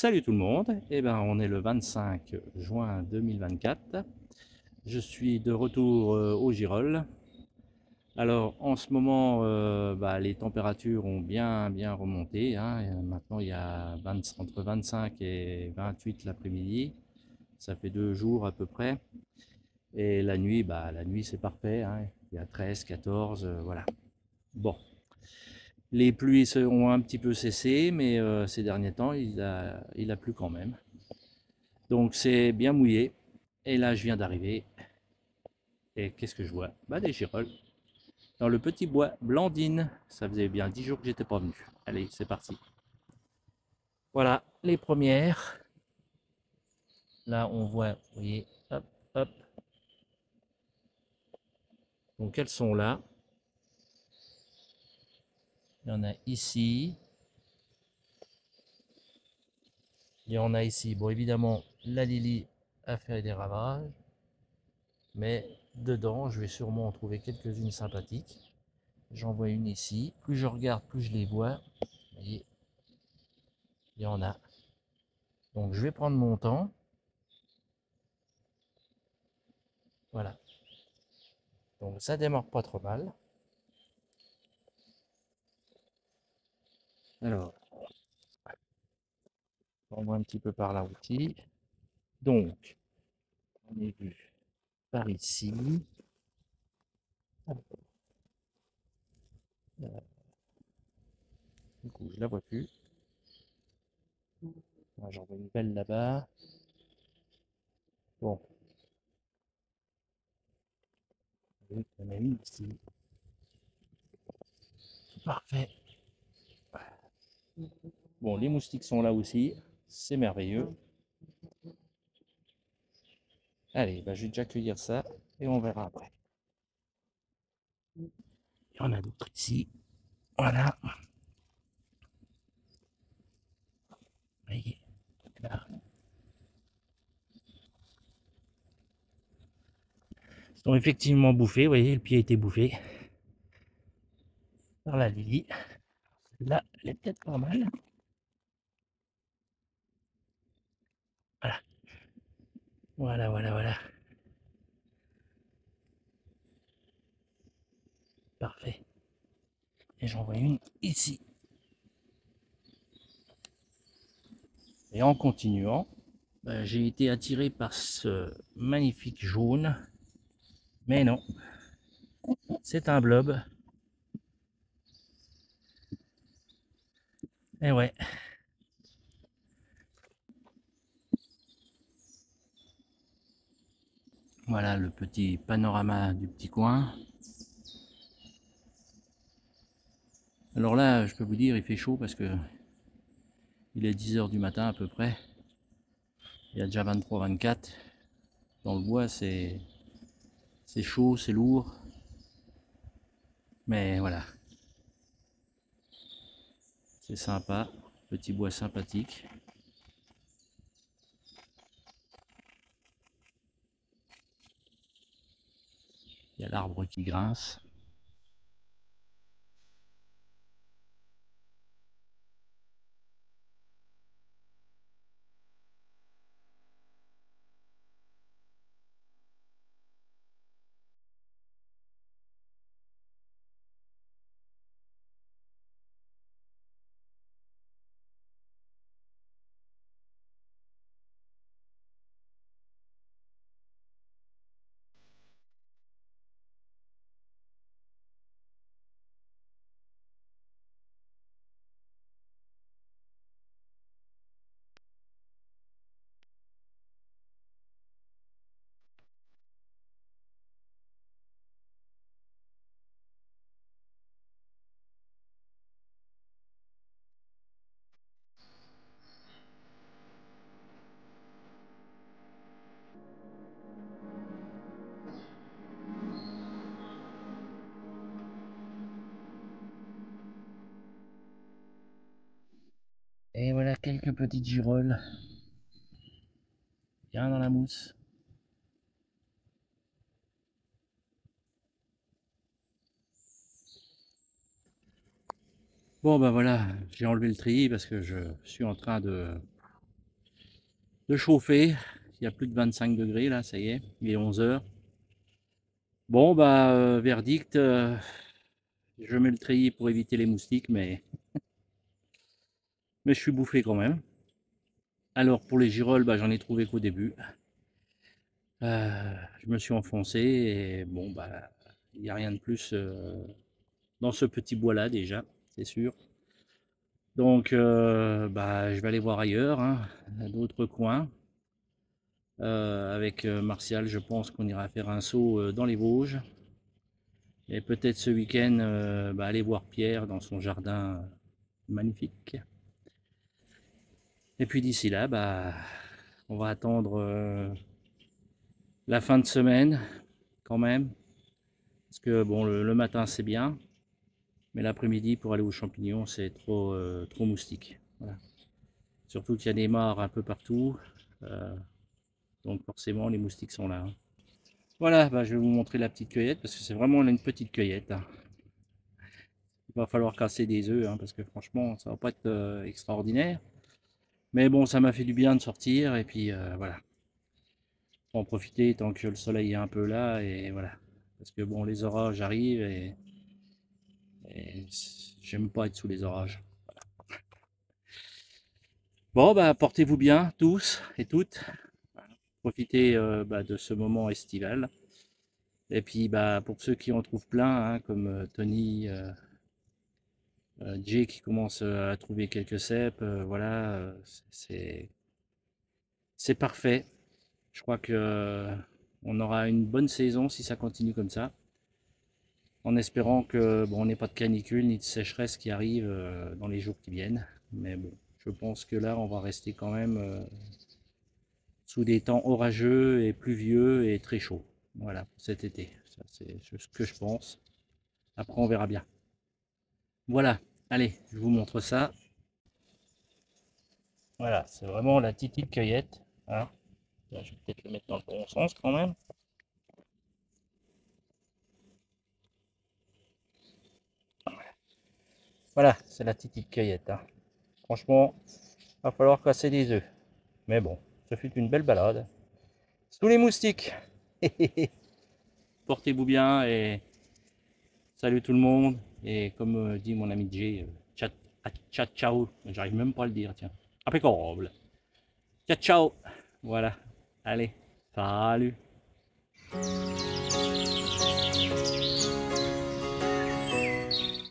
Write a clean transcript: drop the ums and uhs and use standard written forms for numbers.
Salut tout le monde, on est le 25 juin 2024. Je suis de retour au Girolles. Alors en ce moment, les températures ont bien remonté, hein. Maintenant il y a entre 25 et 28 l'après-midi. Ça fait 2 jours à peu près. Et la nuit c'est parfait, hein. Il y a 13, 14, voilà. Bon, les pluies ont un petit peu cessé, mais ces derniers temps il a plu quand même. Donc c'est bien mouillé. Et là, je viens d'arriver. Et qu'est-ce que je vois? Des girolles. Dans le petit bois Blandine. Ça faisait bien 10 jours que j'étais pas venu. Allez, c'est parti. Voilà, les premières. Là, on voit, vous voyez, hop, hop. Donc elles sont là. Il y en a ici. Il y en a ici. Bon, évidemment, la Lily a fait des ravages. Mais dedans, je vais sûrement en trouver quelques-unes sympathiques. J'en vois une ici. Plus je regarde, plus je les vois. Vous voyez, il y en a. Donc je vais prendre mon temps. Voilà. Donc ça démarre pas trop mal. Alors, on voit un petit peu par là aussi. Donc, on est vu par ici. Du coup, je la vois plus. J'en vois une belle là-bas. Bon, il y en a une ici. Parfait. Bon, les moustiques sont là aussi. C'est merveilleux. Allez, je vais déjà cueillir ça et on verra après. Il y en a d'autres ici. Voilà. Voyez, là. Ils sont effectivement bouffés. Vous voyez, le pied a été bouffé par la Lily. Là, elle est peut-être pas mal. Voilà. Voilà. Parfait. Et j'en vois une ici. Et en continuant, j'ai été attiré par ce magnifique jaune. Mais non, c'est un blob. Et ouais. Voilà le petit panorama du petit coin. Alors là, je peux vous dire, il fait chaud parce que il est 10 h du matin à peu près. Il y a déjà 23-24. Dans le bois, c'est chaud, c'est lourd. Mais voilà, c'est sympa. Petit bois sympathique. Il y a l'arbre qui grince. Et voilà quelques petites girolles. Bien dans la mousse. Bon voilà, j'ai enlevé le treillis parce que je suis en train de chauffer. Il y a plus de 25 degrés là, ça y est, il est 11 heures. Bon bah verdict, je mets le treillis pour éviter les moustiques, mais je suis bouffé quand même. Alors pour les girolles, bah, j'en ai trouvé qu'au début. Je me suis enfoncé et bon bah il n'y a rien de plus dans ce petit bois là déjà, c'est sûr. Donc bah, je vais aller voir ailleurs, hein, d'autres coins. Avec Martial, je pense qu'on ira faire un saut dans les Vosges. Et peut-être ce week-end, bah, aller voir Pierre dans son jardin magnifique. Et puis d'ici là, bah, on va attendre la fin de semaine quand même. Parce que bon, le matin c'est bien, mais l'après-midi pour aller aux champignons c'est trop moustique. Voilà. Surtout qu'il y a des mares un peu partout. euh, donc forcément les moustiques sont là, hein. Voilà, bah, je vais vous montrer la petite cueillette parce que c'est vraiment une petite cueillette, hein. Il va falloir casser des œufs, hein, parce que franchement ça va pas être extraordinaire. Mais bon, ça m'a fait du bien de sortir et puis voilà. Faut en profiter tant que le soleil est un peu là et voilà. Parce que bon, les orages arrivent et j'aime pas être sous les orages. Bon, bah portez-vous bien tous et toutes. Profitez bah, de ce moment estival. Et puis bah pour ceux qui en trouvent plein, hein, comme Tony, Jay qui commence à trouver quelques cèpes, voilà, c'est c'est parfait. Je crois que on aura une bonne saison si ça continue comme ça. En espérant que bon, on n'ait pas de canicule ni de sécheresse qui arrive dans les jours qui viennent. Mais bon, je pense que là, on va rester quand même sous des temps orageux et pluvieux et très chauds. Voilà, pour cet été. Ça, c'est ce que je pense. Après, on verra bien. Voilà, allez, je vous montre ça. Voilà, c'est vraiment la petite cueillette, hein. Là, je vais peut-être le mettre dans le bon sens quand même. Voilà, c'est la petite cueillette, hein. Franchement, il va falloir casser des œufs. Mais bon, ce fut une belle balade. Sous les moustiques. Portez-vous bien et salut tout le monde. Et comme dit mon ami Jay, ciao, ciao. J'arrive même pas à le dire, tiens. Impeccable. Ciao, ciao. Voilà. Allez, salut.